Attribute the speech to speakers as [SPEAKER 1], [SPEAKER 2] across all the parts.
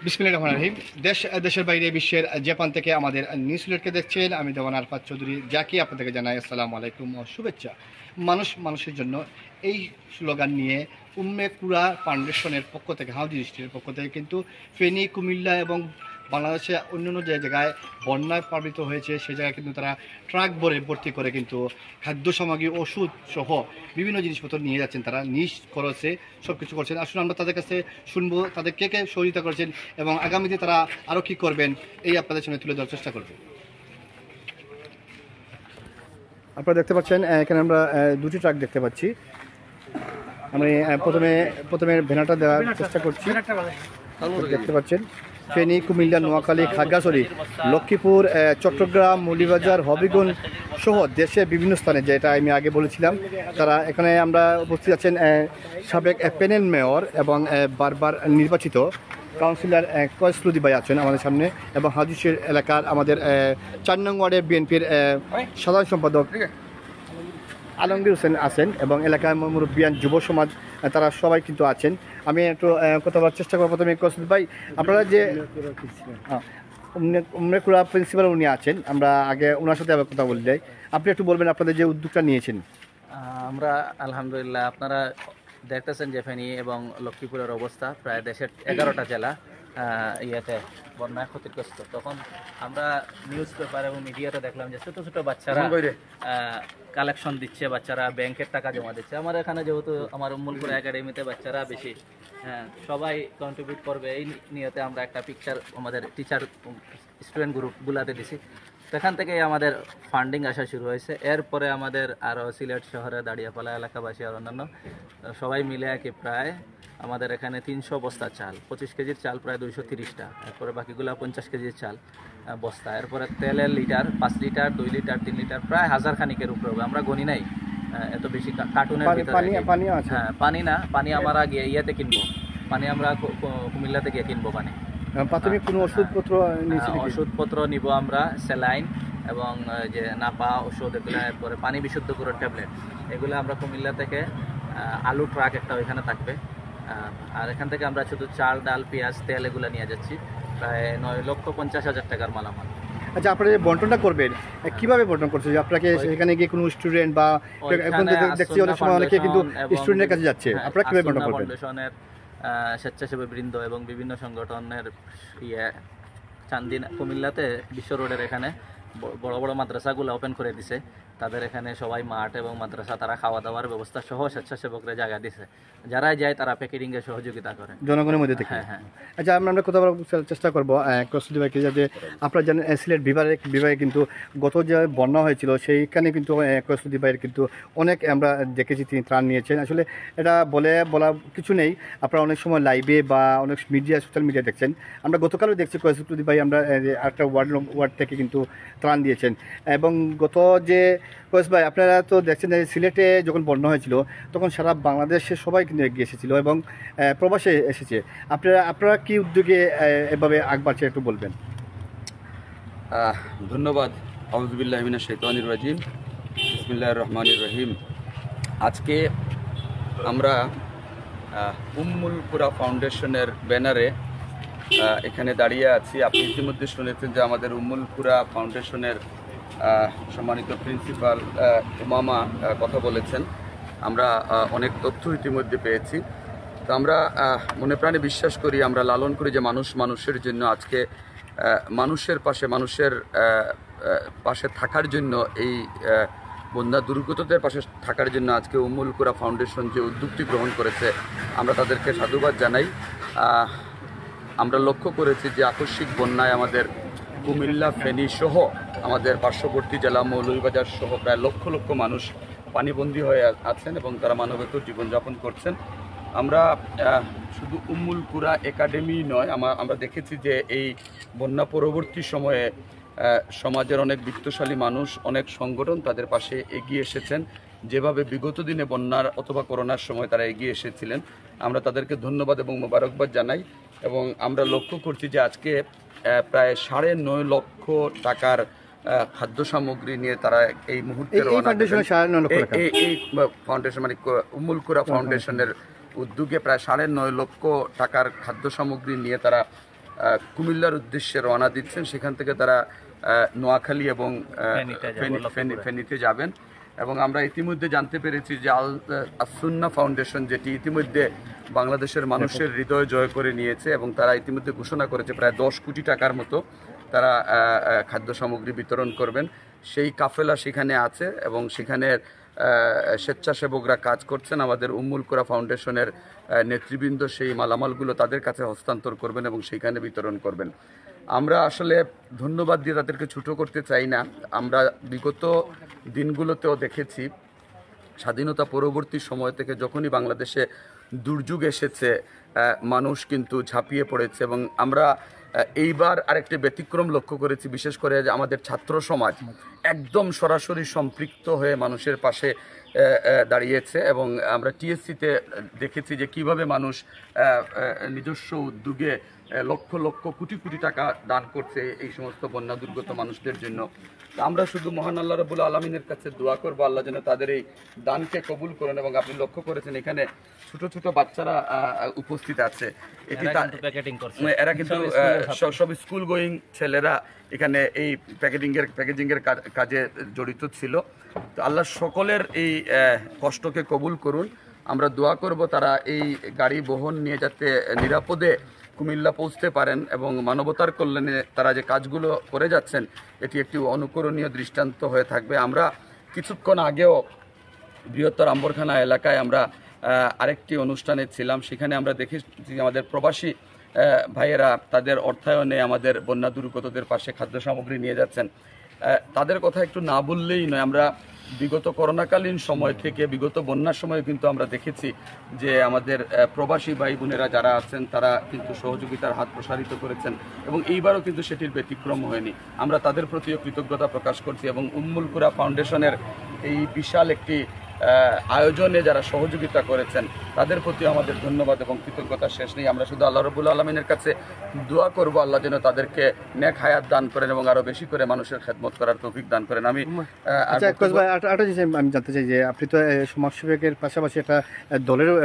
[SPEAKER 1] বিসমিল্লাহির রহমানির রহিম। দেশের বাইরে বিশ্বের যে প্রান্ত থেকে আমাদের নিউজ সিলেটকে দেখছেন, আমি দেওয়ান আরফাত চৌধুরী যাকে আপনাদেরকে জানাই আসসালামু আলাইকুম ও শুভেচ্ছা। মানুষ মানুষের জন্য এই স্লোগান নিয়ে উম্মে কুরা ফাউন্ডেশনের পক্ষ থেকে, হাউজি ডিস্ট্রিক্টের পক্ষ থেকে কিন্তু ফেনী, কুমিল্লা এবং বাংলাদেশে অন্যান্য যে জায়গায় বন্যায় প্লাবিত হয়েছে সেই জায়গায় কিন্তু তারা ট্রাক ভর্তি করে কিন্তু খাদ্য সামগ্রী, ওষুধ সহ বিভিন্ন জিনিসপত্র নিয়ে যাচ্ছেন। তারা নিজ খরচে সব কিছু করছেন। আসলে আমরা তাদের কাছে শুনবো তাদের কে কে সহযোগিতা করছেন এবং আগামীতে তারা আরও কী করবেন এই আপনাদের সামনে তুলে ধরার চেষ্টা করব। আপনারা দেখতে পাচ্ছেন এখানে আমরা দুটি ট্রাক দেখতে পাচ্ছি। আমি প্রথমে ভেনাটা দেওয়ার চেষ্টা করছি। দেখতে পাচ্ছেন ফেনী, কুমিল্লা, নোয়াখালী, খাগড়াছড়ি, লক্ষ্মীপুর, চট্টগ্রাম, মৌলভীবাজার, হবিগঞ্জ সহ দেশের বিভিন্ন স্থানে, যেটা আমি আগে বলেছিলাম, তারা এখানে আমরা উপস্থিত আছেন সাবেক প্যানেল মেয়র এবং বারবার নির্বাচিত কাউন্সিলর কয়েসলুদ্দি ভাই আছেন আমাদের সামনে, এবং হাজুশের এলাকার আমাদের 4 নং ওয়ার্ডের বিএনপির সাধারণ সম্পাদক আলমগীর হোসেন আছেন এবং এলাকার মুরব্বিয়ান যুব সমাজ, তারা সবাই কিন্তু আছেন। আমি একটু কথা বলার চেষ্টা করবো। প্রথমে কয়েসলুদ্দি ভাই, আপনারা যে উমরেকুড়া প্রিন্সিপাল উনি আছেন, আমরা আগে ওনার সাথে আবার কথা বলে যাই। আপনি একটু বলবেন আপনাদের যে উদ্যোগটা নিয়েছেন।
[SPEAKER 2] আমরা আলহামদুলিল্লাহ, আপনারা দেখতেছেন যে ফেনী এবং লক্ষ্মীপুরের অবস্থা, প্রায় দেশের 11টা জেলা ইয়েতে বন্যায় ক্ষতিগ্রস্ত। তখন আমরা নিউজ পেপার এবং মিডিয়াতে দেখলাম যে ছোটো ছোটো বাচ্চারা কালেকশন দিচ্ছে, বাচ্চারা ব্যাংকের টাকা জমা দিচ্ছে। আমার এখানে যেহেতু আমার উম্মুলপুর একাডেমিতে বাচ্চারা বেশি, সবাই কন্ট্রিবিউট করবে এই নিয়তে আমরা একটা পিকচার আমাদের টিচার স্টুডেন্ট গ্রুপগুলাতে দিছি। সেখান থেকেই আমাদের ফান্ডিং আসা শুরু হয়েছে। এরপরে আমাদের আরও সিলেট শহরে দাঁড়িয়াপালা এলাকাবাসী আর অন্যান্য সবাই মিলে প্রায় আমাদের এখানে 300 বস্তা চাল, 25 কেজির চাল প্রায় 230টা, এরপরে বাকিগুলো 50 কেজির চাল বস্তা, এরপরে তেলের লিটার 5 লিটার, 2 লিটার, 3 লিটার, প্রায় 1000 খানিকের উপরে হবে। আমরা গণি নাই এত বেশি কার্টুনের ভিতরে। হ্যাঁ, পানি না, পানি আমরা গিয়ে ইয়েতে কিনবো, পানি আমরা কুমিল্লাতে গিয়ে কিনবো পানি।
[SPEAKER 1] প্রাথমিক কোনো
[SPEAKER 2] ওষুধপত্র নিব আমরা, স্যালাইন এবং যে নাপা ওষুধ এগুলো, এরপরে পানি বিশুদ্ধকরণ ট্যাবলেট, এগুলো আমরা কুমিল্লা থেকে, আলু ট্রাক একটা ওইখানে থাকবে, আর এখান থেকে আমরা শুধু চাল, ডাল, পেঁয়াজ, তেল এগুলো নিয়ে যাচ্ছি, প্রায় 9,50,000 টাকার মালামাল।
[SPEAKER 1] আচ্ছা, আপনারা যে বন্টনটা করবেন কিভাবে বন্টন করছে? আপনাকে সেখানে গিয়ে কোনো স্টুডেন্ট বা দেখছি অনেক সময় অনেকে কিন্তু স্টুডেন্টের কাছে যাচ্ছে, আপনারা কিভাবে বন্টন করবেন?
[SPEAKER 2] ফাউন্ডেশনের স্বেচ্ছাসেবী বৃন্দ এবং বিভিন্ন সংগঠনের চান্দিন কুমিল্লাতে বিশ্ব রোডের এখানে বড় বড় মাদ্রাসাগুলো ওপেন করে দিছে। তাদের এখানে সবাই মাঠ এবং মাদ্রাসা, তারা খাওয়া দাওয়ার ব্যবস্থা সহ স্বেচ্ছাসেবকরা জায়গা দিছে। যারাই যায় তারা প্যাকেটিংয়ে সহযোগিতা করে জনগণের মধ্যে থেকে। হ্যাঁ।
[SPEAKER 1] আচ্ছা, আমরা কথা বলার চেষ্টা করবো কৌশলী ভাইকে, যাতে আপনারা জানেন সিলেট বিভাগে কিন্তু গত যে বন্যা হয়েছিল সেইখানে কিন্তু কৌশলী ভাইয়ের কিন্তু অনেক আমরা দেখেছি তিনি ত্রাণ নিয়েছেন। আসলে এটা বলা কিছু নেই, আপনারা অনেক সময় লাইভে বা অনেক সোশ্যাল মিডিয়া দেখছেন। আমরা গতকালও দেখছি কৌশলী ভাই আমরা একটা ওয়ার্ড থেকে কিন্তু ত্রাণ দিয়েছেন। এবং গত যে কয়েস ভাই, আপনারা তো দেখছেন যে সিলেটে যখন বন্যা হয়েছিল তখন সারা বাংলাদেশের সবাই কিন্তু এগিয়ে এসেছিল এবং প্রবাসে এসেছে। আপনারা কি উদ্যোগে এভাবে আগ বাড়ছে একটু বলবেন?
[SPEAKER 3] ধন্যবাদ। আউযুবিল্লাহি মিনাশ শাইতানির রাজিম, বিসমিল্লাহির রহমানির রহিম। আজকে আমরা উম্মুল কুরা ফাউন্ডেশনের ব্যানারে এখানে দাঁড়িয়ে আছি। আপনি ইতিমধ্যে শুনেছেন যে আমাদের উম্মুল কুরা ফাউন্ডেশনের সম্মানিত প্রিন্সিপাল উমামা কথা বলেছেন। আমরা অনেক তথ্য ইতিমধ্যে পেয়েছি। তো আমরা মনে প্রাণে বিশ্বাস করি, আমরা লালন করি যে মানুষের জন্য আজকে মানুষের পাশে থাকার জন্য, এই বন্যা দুর্গতদের পাশে থাকার জন্য আজকে উম্মুল কুরা ফাউন্ডেশন যে উদ্যোগটি গ্রহণ করেছে, আমরা তাদেরকে সাধুবাদ জানাই। আমরা লক্ষ্য করেছি যে আকস্মিক বন্যায় আমাদের কুমিল্লা, ফেনী সহ আমাদের পার্শ্ববর্তী জেলা মৌলভীবাজার সহ প্রায় লক্ষ লক্ষ মানুষ পানিবন্দী হয়ে আছেন এবং তারা মানবেতর জীবনযাপন করছেন। আমরা শুধু উম্মুল কুরা একাডেমি নয়, আমরা দেখেছি যে এই বন্যা পরবর্তী সময়ে সমাজের অনেক বিত্তশালী মানুষ, অনেক সংগঠন তাদের পাশে এগিয়ে এসেছেন, যেভাবে বিগত দিনে বন্যার অথবা করোনার সময় তারা এগিয়ে এসেছিলেন। আমরা তাদেরকে ধন্যবাদ এবং মোবারকবাদ জানাই। এবং আমরা লক্ষ্য করছি যে আজকে প্রায় 9.5 লক্ষ টাকার খাদ্য সামগ্রী নিয়ে তারা এই মুহূর্তে
[SPEAKER 1] এই ফাউন্ডেশন মানে
[SPEAKER 3] উম্মুল কুরা ফাউন্ডেশনের উদ্যোগে প্রায় 9.5 লক্ষ টাকার খাদ্য সামগ্রী নিয়ে তারা কুমিল্লার উদ্দেশ্যে রওনা দিচ্ছেন। সেখান থেকে তারা নোয়াখালী এবং ফেনীতে যাবেন। এবং আমরা ইতিমধ্যে জানতে পেরেছি যে আস-সুন্নাহ ফাউন্ডেশন, যেটি ইতিমধ্যে বাংলাদেশের মানুষের হৃদয় জয় করে নিয়েছে এবং তারা ইতিমধ্যে ঘোষণা করেছে প্রায় 10 কোটি টাকার মতো তারা খাদ্য সামগ্রী বিতরণ করবেন। সেই কাফেলা সেখানে আছে এবং সেখানে স্বেচ্ছাসেবকরা কাজ করছেন। আমাদের উম্মুল কোরা ফাউন্ডেশনের নেতৃবৃন্দ সেই মালামালগুলো তাদের কাছে হস্তান্তর করবেন এবং সেখানে বিতরণ করবেন। আমরা আসলে ধন্যবাদ দিয়ে তাদেরকে ছোটো করতে চাই না। আমরা বিগত দিনগুলোতেও দেখেছি স্বাধীনতা পরবর্তী সময় থেকে যখনই বাংলাদেশে দুর্যোগ এসেছে মানুষ কিন্তু ঝাঁপিয়ে পড়েছে এবং আমরা এইবার আরেকটি ব্যতিক্রম লক্ষ্য করেছি, বিশেষ করে যে আমাদের ছাত্র সমাজ একদম সরাসরি সম্পৃক্ত হয়ে মানুষের পাশে দাঁড়িয়েছে এবং আমরা টিএসসিতে দেখেছি যে কিভাবে মানুষ নিজস্ব উদ্যোগে লক্ষ লক্ষ কোটি কোটি টাকা দান করছে এই সমস্ত বন্যা দুর্গত মানুষদের জন্য। আমরা শুধু মহান আল্লাহ রাব্বুল আলামিনের কাছে দোয়া করবো আল্লাহ যেন তাদের এই দানকে কবুল করেন। এবং আপনি লক্ষ্য করেছেন এখানে ছোট ছোট বাচ্চারা উপস্থিত আছে, এরা কিন্তু সব স্কুল গোয়িং ছেলেরা এখানে এই প্যাকেজিংয়ের কাজে জড়িত ছিল। তো আল্লাহ সকলের এই কষ্টকে কবুল করুন। আমরা দোয়া করব তারা এই গাড়ি বহন নিয়ে যাতে নিরাপদে কুমিল্লা পৌঁছতে পারেন এবং মানবতার কল্যাণে তারা যে কাজগুলো করে যাচ্ছেন এটি একটি অনুকরণীয় দৃষ্টান্ত হয়ে থাকবে। আমরা কিছুক্ষণ আগেও বৃহত্তর আম্বরখানা এলাকায় আমরা আরেকটি অনুষ্ঠানে ছিলাম, সেখানে আমরা দেখেছি আমাদের প্রবাসী ভাইয়েরা তাদের অর্থায়নে আমাদের বন্যা দুর্গতদের পাশে খাদ্য সামগ্রী নিয়ে যাচ্ছেন। তাদের কথা একটু না বললেই নয়। আমরা বিগত করোনাকালীন সময় থেকে বিগত বন্যার সময় কিন্তু আমরা দেখেছি যে আমাদের প্রবাসী ভাই বোনেরা যারা আছেন তারা কিন্তু সহযোগিতার হাত প্রসারিত করেছেন এবং এইবারও কিন্তু সেটির ব্যতিক্রম হয়নি। আমরা তাদের প্রতিও কৃতজ্ঞতা প্রকাশ করছি এবং উম্মুল কুরা ফাউন্ডেশনের এই বিশাল একটি আয়োজনে যারা সহযোগিতা করেছেন তাদের প্রতি আমাদের ধন্যবাদ এবং কৃতজ্ঞতা শেষ নেই। আমরা শুধু আল্লাহ রাব্বুল আলামিনের কাছে দোয়া করব আল্লাহ যেন তাদেরকে নেক হায়াত দান করেন এবং আরো বেশি করে মানুষের খেদমত করার তৌফিক দান করেন। আমি
[SPEAKER 1] আমি জানতে চাই যে আপনি তো সমাজসেবকের পাশাপাশি একটা দলেরও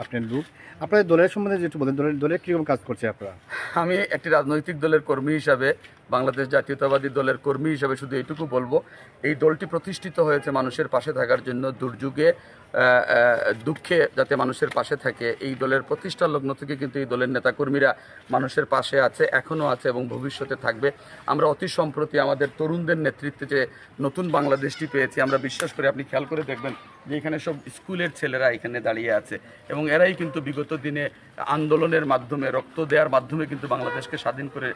[SPEAKER 1] আপনার লোক, আপনাদের দলের সম্বন্ধে যেটু বলেন, দলের কীরকম কাজ করছে আপনারা?
[SPEAKER 3] আমি একটি রাজনৈতিক দলের কর্মী হিসাবে, বাংলাদেশ জাতীয়তাবাদী দলের কর্মী হিসাবে শুধু এইটুকু বলবো, এই দলটি প্রতিষ্ঠিত হয়েছে মানুষের পাশে থাকার জন্য। দুর্যোগে দুঃখে যাতে মানুষের পাশে থাকে, এই দলের প্রতিষ্ঠা লগ্ন থেকে কিন্তু এই দলের নেতাকর্মীরা মানুষের পাশে আছে, এখনও আছে এবং ভবিষ্যতে থাকবে। আমরা অতি সম্প্রতি আমাদের তরুণদের নেতৃত্বে যে নতুন বাংলাদেশটি পেয়েছি, আমরা বিশ্বাস করি, আপনি খেয়াল করে দেখবেন যে এখানে সব স্কুলের ছেলেরা এখানে দাঁড়িয়ে আছে এবং এরাই কিন্তু বিগত দিনে আন্দোলনের মাধ্যমে রক্ত দেওয়ার মাধ্যমে কিন্তু বাংলাদেশকে স্বাধীন করে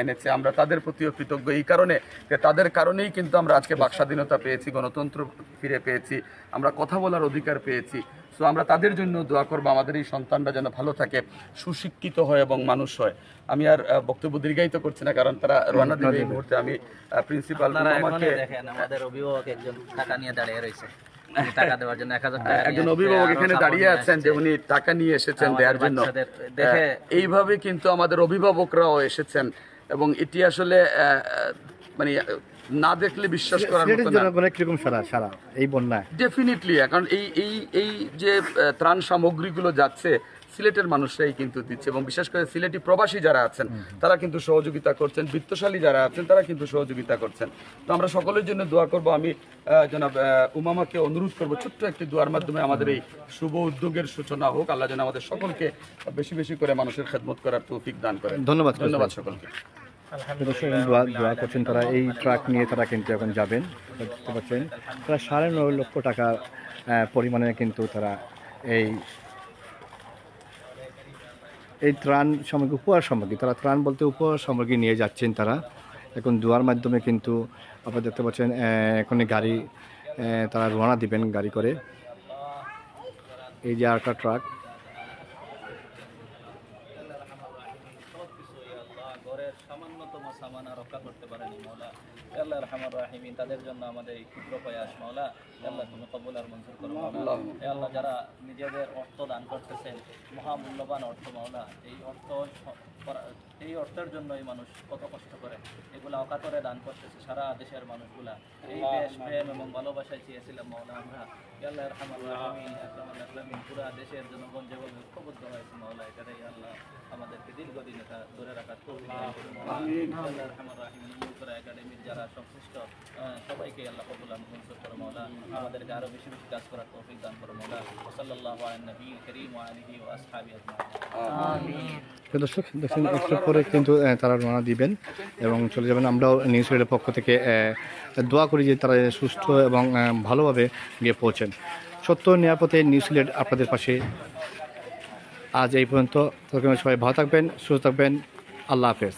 [SPEAKER 3] এনেছে। আমরা তাদের প্রতিও কৃতজ্ঞ এই কারণে যে তাদের কারণেই কিন্তু আমরা আজকে বাক স্বাধীনতা পেয়েছি, গণতন্ত্র ফিরে পেয়েছি, আমরা কথা বলার অধিকার পেয়েছি। সো আমরা তাদের জন্য দোয়া করবো আমাদের এই সন্তানরা যেন ভালো থাকে, সুশিক্ষিত হয় এবং মানুষ হয়। আমি আর বক্তব্য দীর্ঘায়িত করছি না কারণ তারা রওনা দেবে এই মুহূর্তে। আমি প্রিন্সিপাল
[SPEAKER 2] আমাদের অভিভাবক একজন টাকা নিয়ে দাঁড়িয়ে রয়েছে, টাকা দেওয়ার জন্য 1000 টাকা
[SPEAKER 3] একজন অভিভাবক এখানে দাঁড়িয়ে আছেন যে উনি টাকা নিয়ে এসেছেন দেওয়ার জন্য। এইভাবে কিন্তু আমাদের অভিভাবকরাও এসেছেন এবং এটি আসলে মানে না দেখলে বিশ্বাস করার মতো না।
[SPEAKER 1] কিরকম সারা এই বন্যায়
[SPEAKER 3] ডেফিনেটলি কারণ এই যে ত্রাণ সামগ্রীগুলো যাচ্ছে সিলেটের মানুষরাই কিন্তু দিচ্ছে এবং বিশেষ করে সিলেটি প্রবাসী যারা আছেন তারা কিন্তু সহযোগিতা করছেন, বিত্তশালী যারা আছেন তারা কিন্তু সহযোগিতা করছেন। তো আমরা সকলের জন্য দোয়া করব। আমি জনাব উমামাকে অনুরোধ করব ছোট্ট একটি দোয়ার মাধ্যমে আমাদের এই শুভ উদ্যোগের সূচনা হোক। আল্লাহ যেন আমাদের সকলকে বেশি বেশি করে মানুষের খেদমত করার তৌফিক দান করেন। ধন্যবাদ সকলকে।
[SPEAKER 1] দোয়া করছেন তারা এই ট্রাক নিয়ে তারা কিন্তু এখন যাবেন, দেখতে পাচ্ছেন প্রায় 9.5 লক্ষ টাকা পরিমাণে কিন্তু তারা এই ত্রাণ সামগ্রী, উপহার সামগ্রী, তারা ত্রাণ বলতে উপহার সামগ্রী নিয়ে যাচ্ছেন। তারা এখন দোয়ার মাধ্যমে কিন্তু আপনারা দেখতে পাচ্ছেন এখনই গাড়ি তারা রওনা দিবেন গাড়ি করে। এই যে আরেকটা ট্রাক
[SPEAKER 2] তাদের সামান্যতম সামানা রক্ষা করতে পারেনি মওলা। আল্লাহ রহমান রাহিমিন, তাদের জন্য আমাদের এই ক্ষুদ্র প্রয়াস মওলা আল্লাহ তুমি কবুল আর মঞ্জুর করো মওলা। আল্লাহ যারা নিজেদের অর্থ দান করতেছেন, মহামূল্যবান অর্থ মওলা, এই অর্থের জন্য এই মানুষ কত কষ্ট করে এগুলা অকাতরে দান করতেছে সারা দেশের মানুষগুলা। এই দেশ প্রেম এবং ভালোবাসায় চেয়েছিলাম মওলা আমরা। আল্লাহ রহমান রাহিমিন, পুরা দেশের জনগণ যেভাবে ঐক্যবদ্ধ হয়েছে মওলা, এটাই আল্লাহ আমাদেরকে দীর্ঘদিন এটা ধরে রাখার তৌফিক দান করুন মওলা। আল্লাহ রহমান রাহিমিন, উম্মুলকুরা একাডেমির যারা সংশ্লিষ্ট সবাইকে আল্লাহ কবুল আর মঞ্জুর করো মওলা। আমাদেরকে আরো বেশি বেশি কাজ করার তৌফিক দান করো মওলা। সাল্লাল্লাহু আলা নবিয়িল কারীম ওয়া আলিহি ওয়া আসহাবিহি আজমাইন।
[SPEAKER 1] প্রিয় দর্শক দেখছেন, একটু পরে কিন্তু তারা রওনা দিবেন এবং চলে যাবেন। আমরাও নিউজ রিডের পক্ষ থেকে দোয়া করি যে তারা সুস্থ এবং ভালোভাবে গিয়ে পৌঁছেন। সত্য নিরাপদে নিউজ রিড আপনাদের পাশে। আজ এই পর্যন্ত, সবাই ভালো থাকবেন, সুস্থ থাকবেন। আল্লাহ হাফেজ।